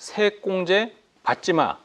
세액공제 받지 마.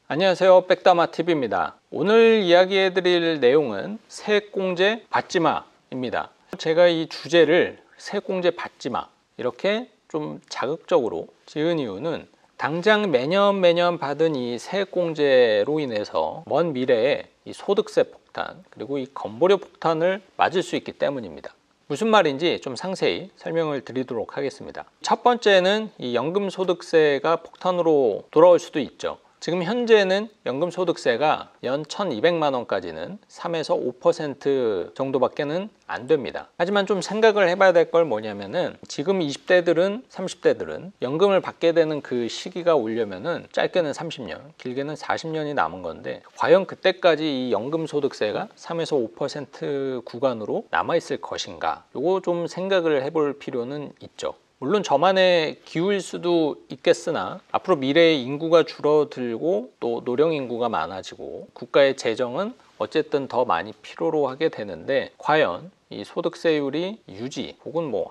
안녕하세요, 백다마TV입니다. 오늘 이야기해드릴 내용은 세액공제 받지 마입니다. 제가 이 주제를 세액공제 받지 마 이렇게 좀 자극적으로 지은 이유는 당장 매년 받은 이 세액공제로 인해서 먼 미래에 이 소득세 폭탄 그리고 이 건보료 폭탄을 맞을 수 있기 때문입니다. 무슨 말인지 좀 상세히 설명을 드리도록 하겠습니다. 첫 번째는 이 연금소득세가 폭탄으로 돌아올 수도 있죠. 지금 현재는 연금소득세가 연 1,200만 원까지는 3에서 5% 정도밖에는 안 됩니다. 하지만 좀 생각을 해봐야 될 걸 뭐냐면은 지금 20대들은 30대들은 연금을 받게 되는 그 시기가 오려면은 짧게는 30년, 길게는 40년이 남은 건데 과연 그때까지 이 연금소득세가 3에서 5% 구간으로 남아있을 것인가? 요거 좀 생각을 해볼 필요는 있죠. 물론 저만의 기후일 수도 있겠으나 앞으로 미래의 인구가 줄어들고 또 노령 인구가 많아지고 국가의 재정은 어쨌든 더 많이 필요로 하게 되는데 과연 이 소득세율이 유지 혹은 뭐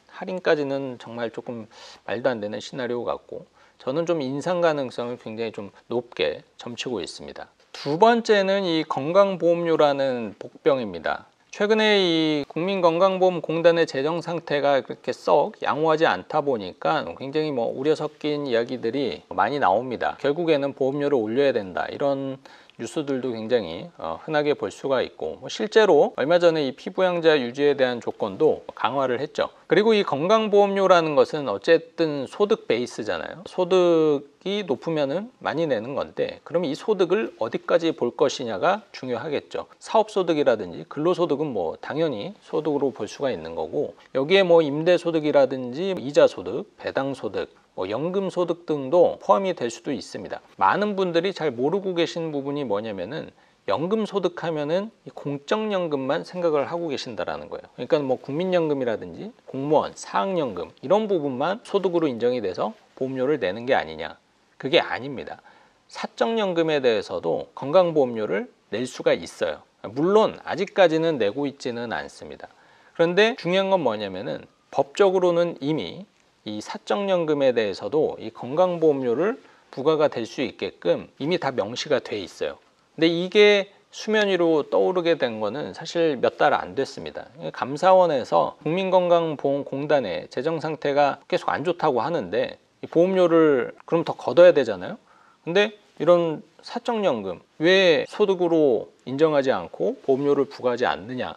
할인까지는 정말 조금 말도 안 되는 시나리오 같고 저는 좀 인상 가능성을 굉장히 좀 높게 점치고 있습니다. 두 번째는 이 건강보험료라는 복병입니다. 최근에 이 국민건강보험공단의 재정 상태가 그렇게 썩 양호하지 않다 보니까 굉장히 우려 섞인 이야기들이 많이 나옵니다. 결국에는 보험료를 올려야 된다 이런 뉴스들도 굉장히 흔하게 볼 수가 있고 실제로 얼마 전에 이 피부양자 유지에 대한 조건도 강화를 했죠. 그리고 이 건강보험료라는 것은 어쨌든 소득 베이스잖아요. 소득이 높으면은 많이 내는 건데 그럼 이 소득을 어디까지 볼 것이냐가 중요하겠죠. 사업소득이라든지 근로소득은 당연히 소득으로 볼 수가 있는 거고 여기에 임대소득이라든지 이자소득, 배당소득 연금소득 등도 포함이 될 수도 있습니다. 많은 분들이 잘 모르고 계신 부분이 뭐냐면은 연금소득 하면은 공적연금만 생각을 하고 계신다라는 거예요. 그러니까 국민연금이라든지 공무원, 사학연금 이런 부분만 소득으로 인정이 돼서 보험료를 내는 게 아니냐. 그게 아닙니다. 사적연금에 대해서도 건강보험료를 낼 수가 있어요. 물론 아직까지는 내고 있지는 않습니다. 그런데 중요한 건 뭐냐면은 법적으로는 이미 이 사적연금에 대해서도 이 건강보험료를 부과가 될 수 있게끔 이미 다 명시가 돼 있어요. 근데 이게 수면 위로 떠오르게 된 거는 사실 몇 달 안 됐습니다. 감사원에서 국민건강보험공단의 재정 상태가 계속 안 좋다고 하는데 이 보험료를 그럼 더 걷어야 되잖아요. 근데 이런 사적연금 왜 소득으로 인정하지 않고 보험료를 부과하지 않느냐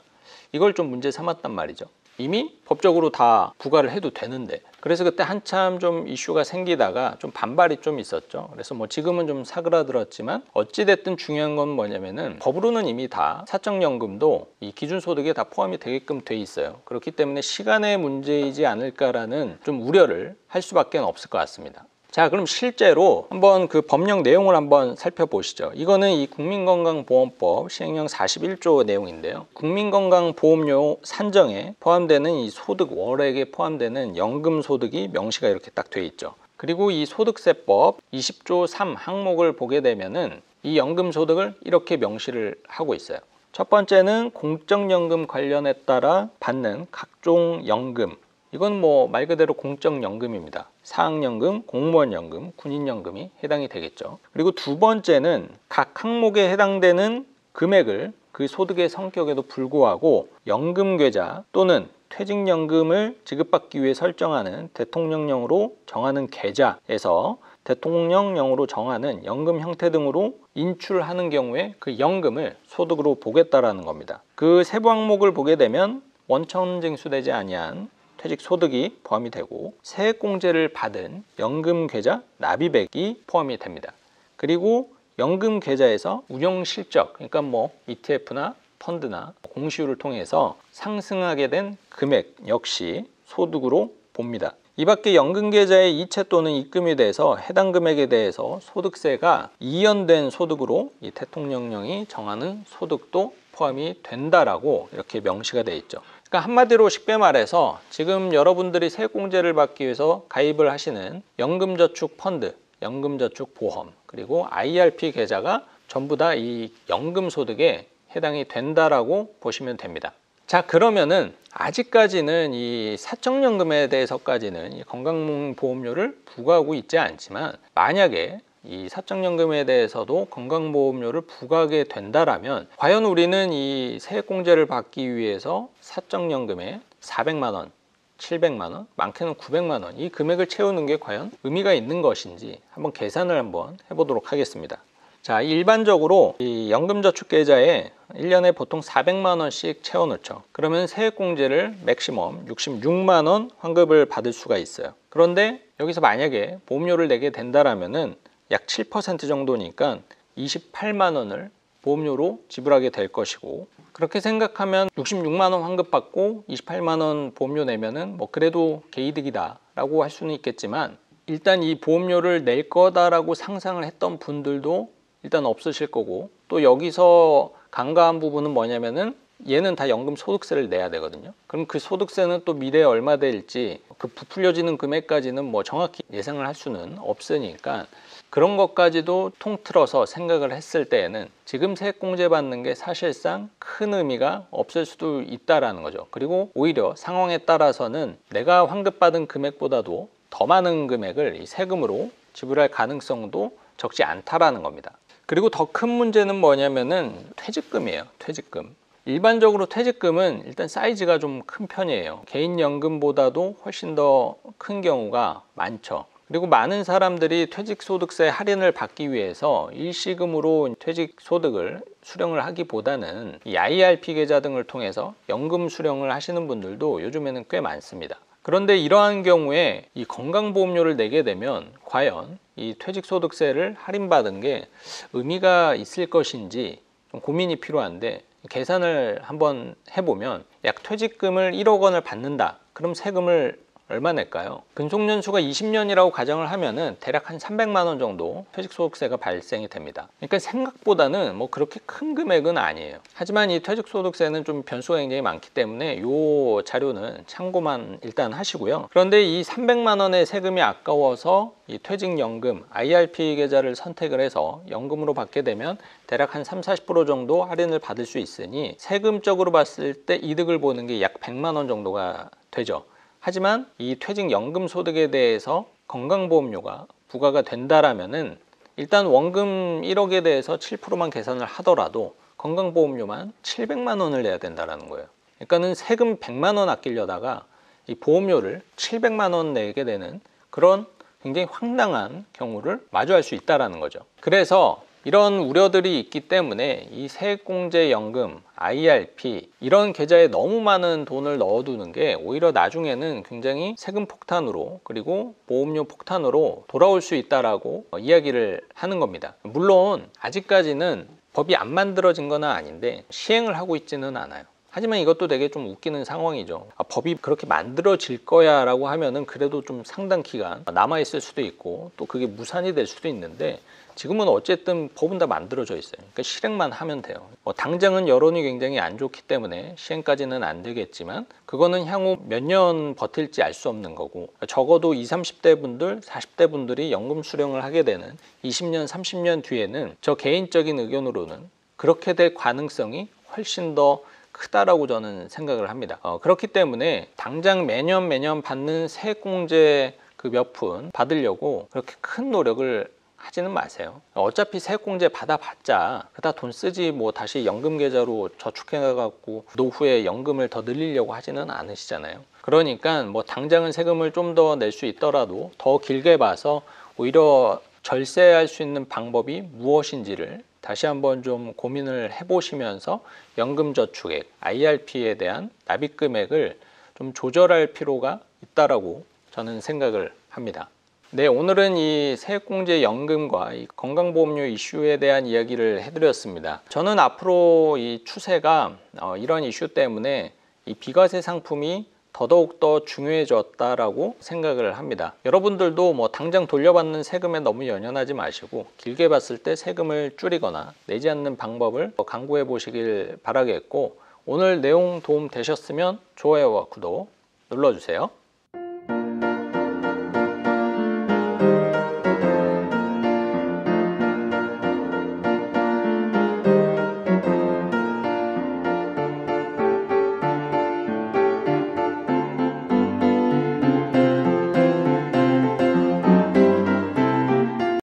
이걸 좀 문제 삼았단 말이죠. 이미 법적으로 다 부과를 해도 되는데 그래서 그때 한참 좀 이슈가 생기다가 좀 반발이 좀 있었죠. 그래서 지금은 좀 사그라들었지만 어찌됐든 중요한 건 뭐냐면은 법으로는 이미 다 사적연금도 이 기준소득에 다 포함이 되게끔 돼 있어요. 그렇기 때문에 시간의 문제이지 않을까라는 좀 우려를 할 수밖에 없을 것 같습니다. 자, 그럼 실제로 한번 그 법령 내용을 한번 살펴보시죠. 이거는 이 국민건강보험법 시행령 41조 내용인데요. 국민건강보험료 산정에 포함되는 이 소득 월액에 포함되는 연금소득이 명시가 이렇게 딱 돼 있죠. 그리고 이 소득세법 20조 3 항목을 보게 되면은 이 연금소득을 이렇게 명시를 하고 있어요. 첫 번째는 공적연금 관련에 따라 받는 각종 연금 이건 말 그대로 공적연금입니다. 사학연금, 공무원연금, 군인연금이 해당이 되겠죠. 그리고 두 번째는 각 항목에 해당되는 금액을 그 소득의 성격에도 불구하고 연금계좌 또는 퇴직연금을 지급받기 위해 설정하는 대통령령으로 정하는 계좌에서 대통령령으로 정하는 연금 형태 등으로 인출하는 경우에 그 연금을 소득으로 보겠다라는 겁니다. 그 세부 항목을 보게 되면 원천징수되지 아니한 퇴직소득이 포함이 되고 세액공제를 받은 연금계좌 납입액이 포함이 됩니다. 그리고 연금계좌에서 운용실적, 그러니까 ETF나 펀드나 공시율을 통해서 상승하게 된 금액 역시 소득으로 봅니다. 이 밖에 연금계좌의 이체 또는 입금이 돼서 해당 금액에 대해서 소득세가 이연된 소득으로 이 대통령령이 정하는 소득도 포함이 된다라고 이렇게 명시가 되어 있죠. 그러니까 한마디로 쉽게 말해서 지금 여러분들이 세액공제를 받기 위해서 가입을 하시는 연금저축펀드, 연금저축보험, 그리고 IRP 계좌가 전부 다 이 연금소득에 해당이 된다라고 보시면 됩니다. 자, 그러면은 아직까지는 이 사적연금에 대해서까지는 이 건강보험료를 부과하고 있지 않지만, 만약에 이 사적연금에 대해서도 건강보험료를 부과하게 된다라면 과연 우리는 이 세액공제를 받기 위해서 사적연금에 400만 원, 700만 원, 많게는 900만 원 이 금액을 채우는 게 과연 의미가 있는 것인지 한번 계산을 한번 해보도록 하겠습니다. 자, 일반적으로 이 연금저축계좌에 1년에 보통 400만 원씩 채워놓죠. 그러면 세액공제를 맥시멈 66만 원 환급을 받을 수가 있어요. 그런데 여기서 만약에 보험료를 내게 된다라면은 약 7% 정도니까 28만 원을 보험료로 지불하게 될 것이고, 그렇게 생각하면 66만 원 환급받고 28만 원 보험료 내면은 뭐 그래도 개이득이다 라고 할 수는 있겠지만, 일단 이 보험료를 낼 거다라고 상상을 했던 분들도 일단 없으실 거고, 또 여기서 간과한 부분은 뭐냐면은 얘는 다 연금 소득세를 내야 되거든요. 그럼 그 소득세는 또 미래에 얼마 될지, 그 부풀려지는 금액까지는 뭐 정확히 예상을 할 수는 없으니까 그런 것까지도 통틀어서 생각을 했을 때에는 지금 세액공제 받는 게 사실상 큰 의미가 없을 수도 있다라는 거죠. 그리고 오히려 상황에 따라서는 내가 환급받은 금액보다도 더 많은 금액을 이 세금으로 지불할 가능성도 적지 않다라는 겁니다. 그리고 더 큰 문제는 뭐냐면은 퇴직금이에요. 퇴직금. 일반적으로 퇴직금은 일단 사이즈가 좀 큰 편이에요. 개인연금보다도 훨씬 더 큰 경우가 많죠. 그리고 많은 사람들이 퇴직소득세 할인을 받기 위해서 일시금으로 퇴직소득을 수령을 하기보다는 이 IRP 계좌 등을 통해서 연금 수령을 하시는 분들도 요즘에는 꽤 많습니다. 그런데 이러한 경우에 이 건강보험료를 내게 되면 과연 이 퇴직소득세를 할인받은 게 의미가 있을 것인지 좀 고민이 필요한데, 계산을 한번 해보면 약 퇴직금을 1억 원을 받는다. 그럼 세금을 얼마 낼까요? 근속연수가 20년이라고 가정을 하면은 대략 한 300만 원 정도 퇴직소득세가 발생이 됩니다. 그러니까 생각보다는 뭐 그렇게 큰 금액은 아니에요. 하지만 이 퇴직소득세는 좀 변수가 굉장히 많기 때문에 이 자료는 참고만 일단 하시고요. 그런데 이 300만 원의 세금이 아까워서 이 퇴직연금 IRP 계좌를 선택을 해서 연금으로 받게 되면 대략 한 30-40% 정도 할인을 받을 수 있으니 세금적으로 봤을 때 이득을 보는 게 약 100만 원 정도가 되죠. 하지만 이 퇴직연금 소득에 대해서 건강보험료가 부과가 된다라면은 일단 원금 1억에 대해서 7%만 계산을 하더라도 건강보험료만 700만 원을 내야 된다라는 거예요. 그러니까는 세금 100만 원 아끼려다가 이 보험료를 700만 원 내게 되는 그런 굉장히 황당한 경우를 마주할 수 있다라는 거죠. 그래서 이런 우려들이 있기 때문에 이 세액공제연금, IRP 이런 계좌에 너무 많은 돈을 넣어두는 게 오히려 나중에는 굉장히 세금 폭탄으로, 그리고 보험료 폭탄으로 돌아올 수 있다라고 이야기를 하는 겁니다. 물론 아직까지는 법이 안 만들어진 건 아닌데 시행을 하고 있지는 않아요. 하지만 이것도 되게 좀 웃기는 상황이죠. 법이 그렇게 만들어질 거야 라고 하면은 그래도 좀 상당 기간 남아있을 수도 있고, 또 그게 무산이 될 수도 있는데, 지금은 어쨌든 법은 다 만들어져 있어요. 그러니까 실행만 하면 돼요. 당장은 여론이 굉장히 안 좋기 때문에 시행까지는 안 되겠지만, 그거는 향후 몇 년 버틸지 알 수 없는 거고, 적어도 20, 30대 분들, 40대 분들이 연금 수령을 하게 되는 20년, 30년 뒤에는 저 개인적인 의견으로는 그렇게 될 가능성이 훨씬 더 크다라고 저는 생각을 합니다. 그렇기 때문에 당장 매년 받는 세액공제 그 몇 푼 받으려고 그렇게 큰 노력을 하지는 마세요. 어차피 세액공제 받아봤자 그다 돈 쓰지 뭐 다시 연금계좌로 저축해갖고 노후에 연금을 더 늘리려고 하지는 않으시잖아요. 그러니까 뭐 당장은 세금을 좀 더 낼 수 있더라도 더 길게 봐서 오히려 절세할 수 있는 방법이 무엇인지를 다시 한번 좀 고민을 해보시면서 연금저축액, IRP에 대한 납입금액을 좀 조절할 필요가 있다라고 저는 생각을 합니다. 네, 오늘은 이 세액공제연금과 이 건강보험료 이슈에 대한 이야기를 해드렸습니다. 저는 앞으로 이 추세가 이런 이슈 때문에 이 비과세 상품이 더더욱 중요해졌다라고 생각을 합니다. 여러분들도 뭐 당장 돌려받는 세금에 너무 연연하지 마시고 길게 봤을 때 세금을 줄이거나 내지 않는 방법을 강구해 보시길 바라겠고, 오늘 내용 도움 되셨으면 좋아요와 구독 눌러주세요.